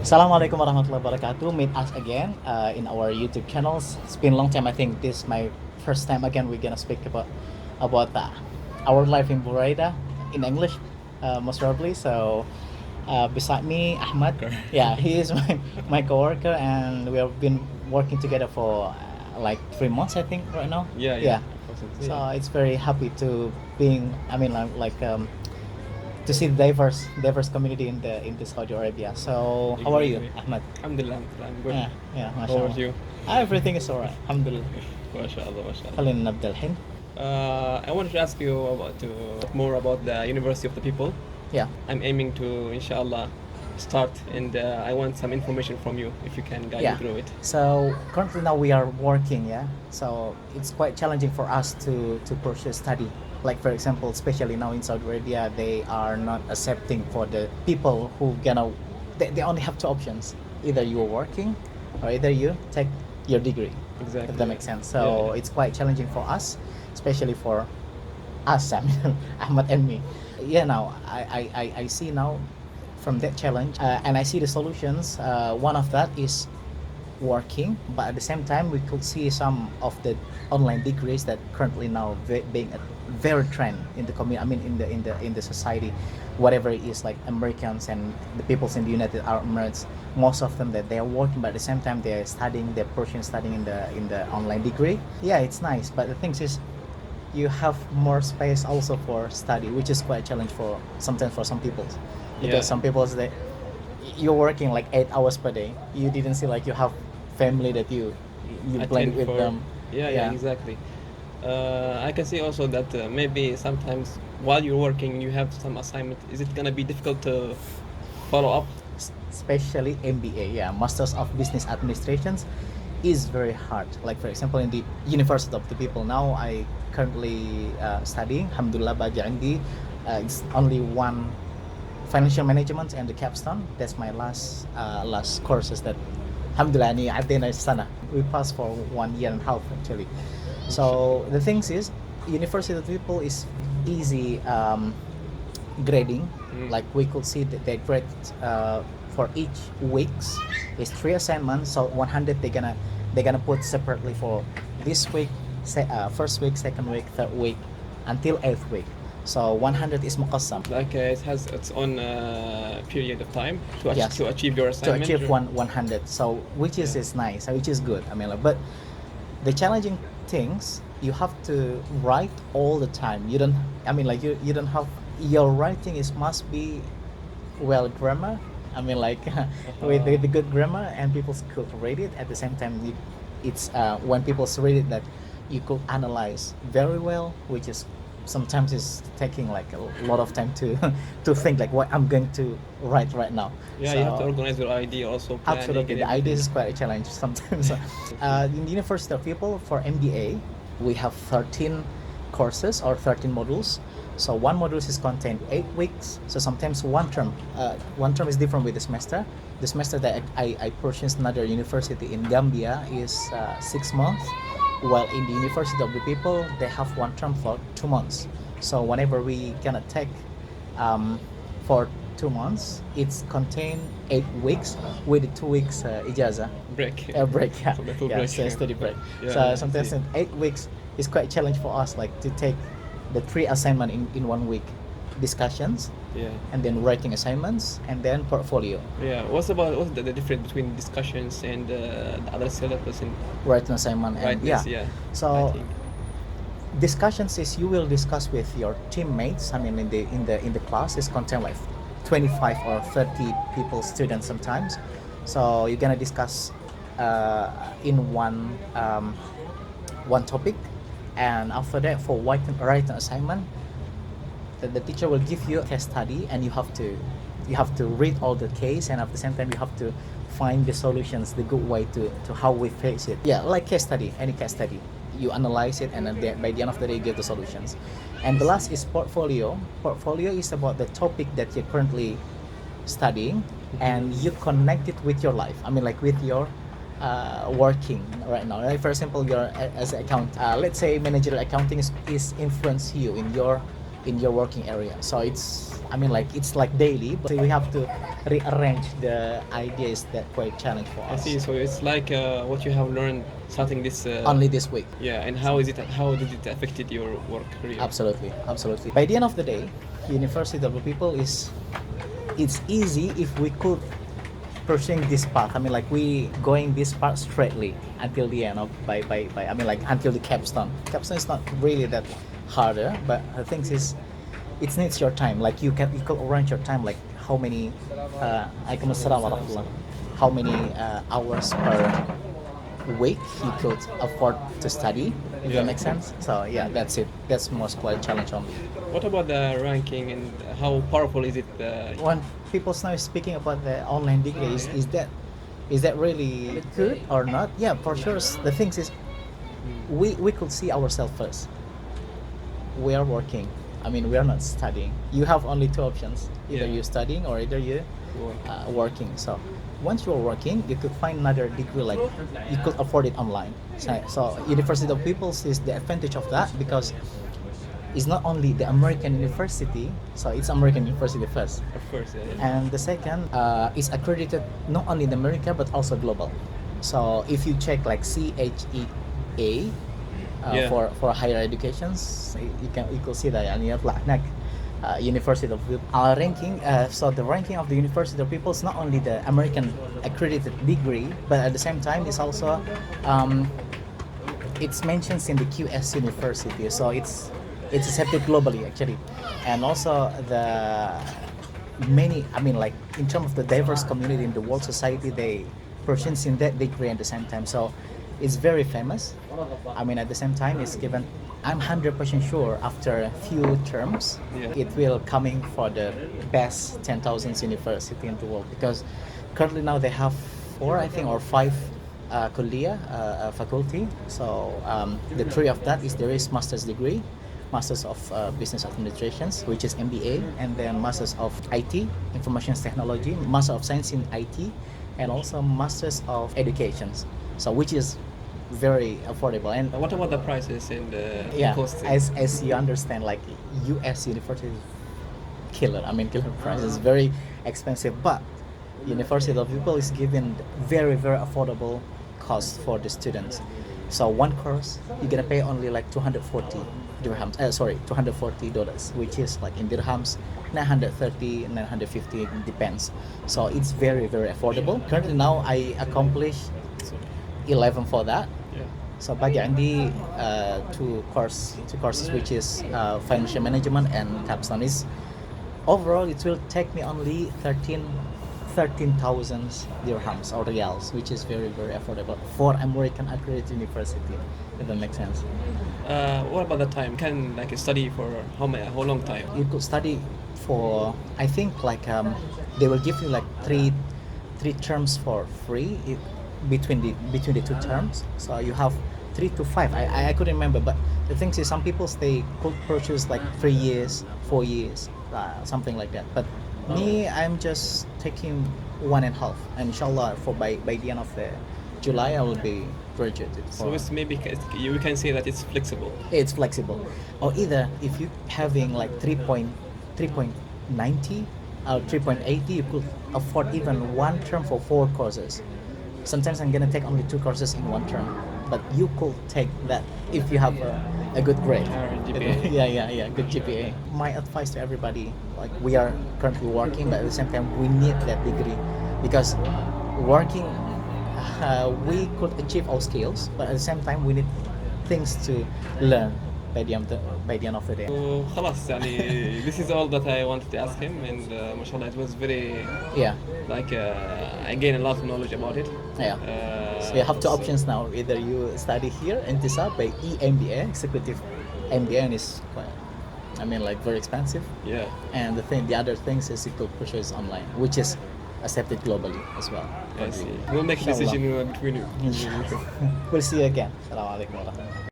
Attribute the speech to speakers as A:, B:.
A: Assalamualaikum warahmatullahi wabarakatuh. Meet us again in our YouTube channels. It's been a long time. I think this is my first time again. We're gonna speak about our life in Buraida in English, most probably. So beside me, Ahmad. Yeah, he is my coworker, and we have been working together for like 3 months, I think, right now.
B: Yeah, yeah.
A: Yeah.
B: Approximately,
A: So
B: yeah.
A: it's very happy to being. I mean, to see the diverse community in the Saudi Arabia. So how are you,
B: Exactly.
A: Ahmad?
B: Alhamdulillah, I'm good.
A: Yeah, yeah, ما
B: How
A: شاء
B: about
A: الله.
B: you?
A: Everything is alright. الحمد لله.
B: MashaAllah, MashaAllah.
A: خلينا نبدأ الحين.
B: I wanted to ask you more about the University of the People.
A: Yeah.
B: I'm aiming to, inshallah, start, and I want some information from you if you can guide
A: Yeah.
B: me through it.
A: So currently now we are working, yeah. So it's quite challenging for us to pursue study. Like for example, especially now in Saudi Arabia, they are not accepting for the people who they only have two options. Either you are working or either you take your degree.
B: Exactly.
A: If that makes sense. So
B: Yeah.
A: it's quite challenging for us, especially for us, I mean, Ahmad and me. Yeah, now I see now from that challenge, and I see the solutions. One of that is working, but at the same time, we could see some of the online degrees that currently now being a very trend in the community. I mean, in the society, whatever it is, like Americans and the peoples in the United Arab Emirates, most of them that they are working, but at the same time they are studying, they're pursuing studying in the online degree. Yeah, it's nice, but the thing is you have more space also for study, which is quite a challenge for sometimes for some people, because
B: Yeah.
A: some people they you're working like 8 hours per day. You didn't see like you have family that you play
B: Attend
A: with
B: for.
A: them.
B: Yeah, exactly. I can see also that maybe sometimes while you're working, you have some assignment. Is it gonna be difficult to follow up?
A: Especially MBA, yeah, Masters of Business Administrations, is very hard. Like for example, in the University of the People, now I currently studying. Alhamdulillah, baja indi. It's only one financial management and the capstone. That's my last courses that. Alhamdulillah, ni عدينا السنة. We passed for 1 year and a half actually. So the things is, University of the People is easy grading. Like we could see that they grade for each weeks is 3 assignments. So 100 they're gonna put separately for this week, first week, second week, third week, until 8th week. So 100 is muqassam.
B: Like it has its own period of time to,
A: Yes.
B: to achieve your
A: To
B: assignment.
A: achieve 100. So which is
B: Yeah.
A: is nice, which is good. I mean, like, but the challenging things you have to write all the time. You don't. I mean, like you don't have your writing is must be well grammar. I mean, like with the good grammar and people could read it at the same time. It's when people read it that you could analyze very well, which is sometimes is taking like a lot of time to to think like what I'm going to write right now.
B: Yeah, you have to organize your idea also. Planning
A: Absolutely,
B: and
A: the idea is
B: everything.
A: quite a challenge sometimes. In the University of People for MBA, we have 13 courses or 13 modules. So one module is contained 8 weeks. So sometimes one term is different with the semester. The semester that I purchased another university in Gambia is 6 months, while in the University of the People they have one term for 2 months. So whenever we gonna take for 2 months, it's contained 8 weeks with 2 weeks ijaza.
B: Break.
A: A break, yeah,
B: A little
A: yeah,
B: break.
A: so study break.
B: Yeah,
A: So
B: I
A: sometimes
B: see.
A: in 8 weeks is quite a challenge for us, like to take the 3 assignment in 1 week, discussions,
B: Yeah.
A: and then writing assignments, and then portfolio.
B: Yeah. What's the difference between discussions and the other syllabus and
A: Writing assignment and
B: writings?
A: yeah.
B: Yeah.
A: So
B: I think.
A: discussions is you will discuss with your teammates. I mean, in the class is contain like 25 or 30 people, students sometimes. So you're gonna discuss in one topic, and after that for writing assignment, the teacher will give you a case study, and you have to read all the case, and at the same time you have to find the solutions, the good way to how we face it. Yeah, like case study, any case study. You analyze it, and then by the end of the day, you give the solutions. And the last is portfolio. Portfolio is about the topic that you're currently studying, and you connect it with your life. I mean, like with your working right now. Like for example, you're as an account. Let's say managerial accounting is influence you in your in your working area. So it's, I mean, like it's like daily, but we have to rearrange the ideas. That quite challenge for
B: I
A: us.
B: see. So it's like what you have learned starting this.
A: Only this week.
B: Yeah, and how is it? How did it affected your work career?
A: Absolutely, absolutely. By the end of the day, University of the People is, it's easy if we could pursuing this path. I mean, like we going this path straightly until the end of by I mean, like until the capstone. Capstone is not really that harder, but the thing is, it needs your time. Like you can arrange your time. Like how many, Waalaikumsalam warahmatullah, how many hours per week you could afford to study. If
B: Yeah.
A: that makes sense. So yeah, that's it. That's most quite challenge only.
B: What about the ranking and how powerful is it?
A: When people now speaking about the online degree, is that really good or not? Yeah, for sure. The thing is, we could see ourselves first. We are working. I mean, we are not studying. You have only two options: either
B: Yeah.
A: you're studying or either you're
B: Work.
A: working. So once you're working, you could find another degree, like you could afford it online. So University of Peoples is the advantage of that, because it's not only the American university, so it's American university first,
B: Of course, yeah.
A: and the second is accredited not only in America but also global. So if you check like CHEA
B: Yeah.
A: for higher educations, you could see that يعني يطلع هناك University of ranking. So the ranking of the University of Peoples, not only the American accredited degree, but at the same time it's also it's mentioned in the QS University. So it's accepted globally actually, and also the many, I mean, like in terms of the diverse community in the world society, they persist in that degree at the same time. So it's very famous. I mean, at the same time, it's given. I'm 100% sure after a few terms,
B: Yeah.
A: it will coming for the best 10,000 university in the world, because currently now they have 4, I think, or 5 kuliah faculty. So the 3 of that is there is master's degree, Masters of Business Administrations, which is MBA, and then Masters of IT, Information Technology, Master of Science in IT, and also Masters of Education. So which is very affordable. And
B: What about the prices and the
A: yeah,
B: cost?
A: as you understand, like US university is killer. I mean, killer price is very expensive, but University of People is given very affordable cost for the students. So one course you're gonna pay only like 240 dirhams. $240, which is like in dirhams 930, 950 depends. So it's very affordable. Currently now I accomplished 11 for that.
B: Yeah.
A: So bagi عندي two courses, which is financial management and capstone. Is overall it will take me only 13,000 dirhams or reals, which is very affordable for American accredited university. If that makes sense.
B: What about the time? Can like study for how long time?
A: You could study for, I think, like they will give you like three terms for free between the 2 terms. So you have 3 to 5. I couldn't remember, but the thing is, some people they could purchase like 3 years, 4 years, something like that. But me, I'm just taking 1.5, and inshallah for by the end of the July I will be graduated.
B: So it's maybe we can say that it's flexible.
A: It's flexible, or either if you having like 3.90 or 3.80, you could afford even 1 term for 4 courses. Sometimes I'm gonna take only 2 courses in 1 term, but you could take that if you have a good grade.
B: GPA.
A: Yeah, good GPA. My advice to everybody, like we are currently working, but at the same time we need that degree, because working we could achieve our skills, but at the same time we need things to learn by the end of the day.
B: So خلاص يعني this is all that I wanted to ask him, and mashallah it was very
A: Yeah.
B: like I gained a lot of knowledge about it.
A: Yeah. So you have 2 options now. Either you study here in Tisa by MBA, executive MBA, and is quite, I mean, like very expensive.
B: Yeah.
A: And the other things is you could purchase online, which is accepted globally as well.
B: I see. We'll make a
A: Inshallah.
B: decision between you.
A: We'll see you again. Assalamualaikum warahmatullahi wabarakatuh.